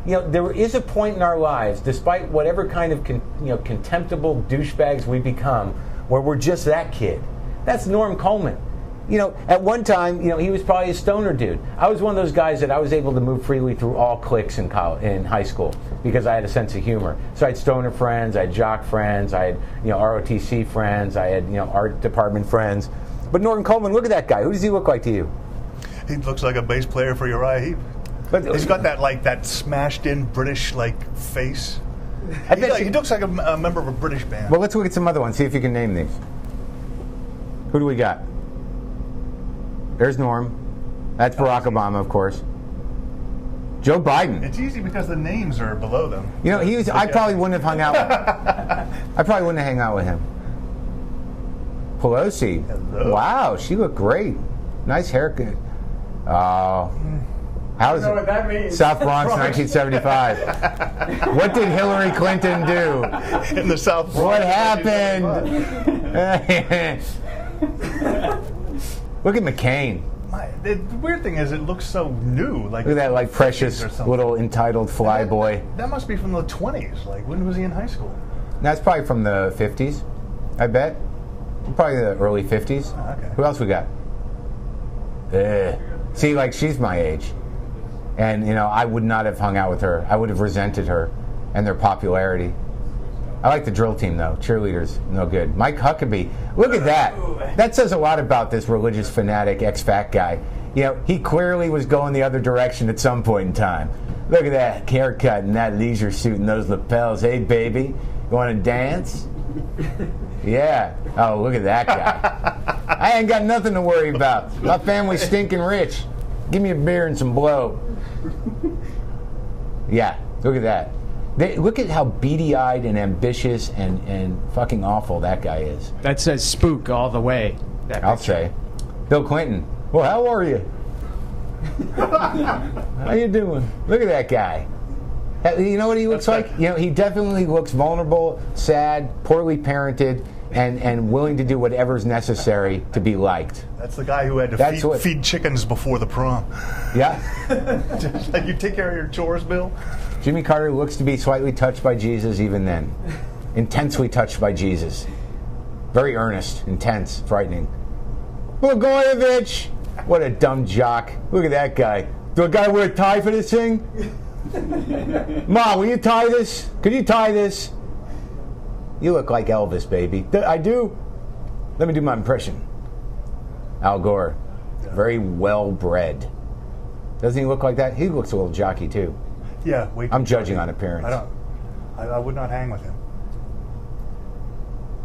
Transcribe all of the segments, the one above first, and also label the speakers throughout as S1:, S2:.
S1: there is a point in our lives, despite whatever kind of contemptible douchebags we become, where we're just that kid. That's Norm Coleman. At one time, he was probably a stoner dude. I was one of those guys that I was able to move freely through all cliques in high school because I had a sense of humor. So I had stoner friends, I had jock friends, I had ROTC friends, I had art department friends. But Norm Coleman, look at that guy. Who does he look like to you?
S2: He looks like a bass player for Uriah Heep. But he's got that smashed-in British face. He looks like a member of a British band.
S1: Well, let's look at some other ones. See if you can name these. Who do we got? There's Norm. That's Barack Obama, of course. Joe Biden.
S2: It's easy because the names are below them.
S1: I probably wouldn't have hung out with him. I probably wouldn't have hung out with him. Pelosi.
S2: Hello.
S1: Wow, she looked great. Nice haircut. How is it?
S3: What that means.
S1: South Bronx, 1975. What did Hillary Clinton do?
S2: In the South Bronx.
S1: What happened? Look at McCain.
S2: The weird thing is, it looks so new.
S1: Look at that, precious little entitled flyboy.
S2: That must be from the 20s. When was he in high school?
S1: That's probably from the 50s, I bet. Probably the early 50s.
S2: Oh, okay.
S1: Who else we got? See, she's my age. And, I would not have hung out with her. I would have resented her and their popularity. I like the drill team, though. Cheerleaders, no good. Mike Huckabee, look at that. That says a lot about this religious fanatic ex-fat guy. He clearly was going the other direction at some point in time. Look at that haircut and that leisure suit and those lapels. Hey, baby, you want to dance? Yeah. Oh, look at that guy. I ain't got nothing to worry about. My family's stinking rich. Give me a beer and some blow. Yeah, look at that. Look at how beady-eyed and ambitious and fucking awful that guy is.
S3: That says spook all the way.
S1: I'll say. Bill Clinton. Well, how are you? How you doing? Look at that guy. You know what he looks like? He definitely looks vulnerable, sad, poorly parented, and willing to do whatever's necessary to be liked.
S2: That's the guy who had to feed chickens before the prom.
S1: Yeah.
S2: Just you take care of your chores, Bill.
S1: Jimmy Carter looks to be slightly touched by Jesus even then. Intensely touched by Jesus. Very earnest, intense, frightening. Blagojevich! What a dumb jock. Look at that guy. Do I gotta wear a tie for this thing? Mom, will you tie this? Could you tie this? You look like Elvis, baby. I do? Let me do my impression. Al Gore. Very well-bred. Doesn't he look like that? He looks a little jockey, too.
S2: Yeah.
S1: I'm judging on appearance.
S2: I would not hang with him.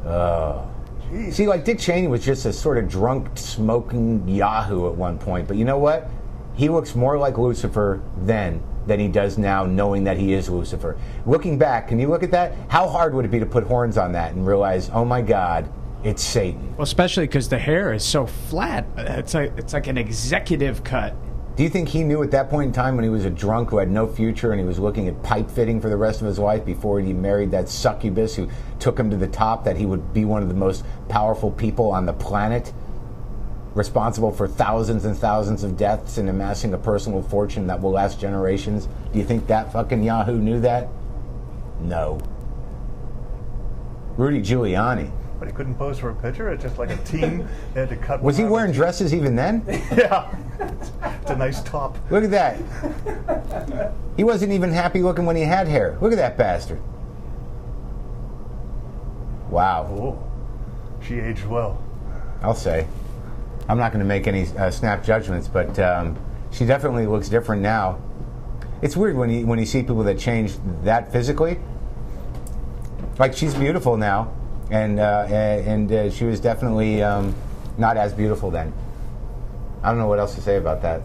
S1: Jeez. See, Dick Cheney was just a sort of drunk, smoking yahoo at one point. But you know what? He looks more like Lucifer then than he does now, knowing that he is Lucifer. Looking back, can you look at that? How hard would it be to put horns on that and realize, oh my God, it's Satan?
S3: Well, especially because the hair is so flat. It's like an executive cut.
S1: Do you think he knew at that point in time when he was a drunk who had no future and he was looking at pipe fitting for the rest of his life before he married that succubus who took him to the top, that he would be one of the most powerful people on the planet, responsible for thousands and thousands of deaths and amassing a personal fortune that will last generations? Do you think that fucking Yahoo knew that? No. Rudy Giuliani.
S2: But he couldn't pose for a picture? It's just like a team. They had to cut.
S1: Was he wearing dresses even then?
S2: Yeah. It's a nice top.
S1: Look at that. He wasn't even happy looking when he had hair. Look at that bastard. Wow.
S2: Oh. She aged well.
S1: I'll say. I'm not going to make any snap judgments, but she definitely looks different now. It's weird when you see people that change that physically. She's beautiful now. And she was definitely not as beautiful then. I don't know what else to say about that.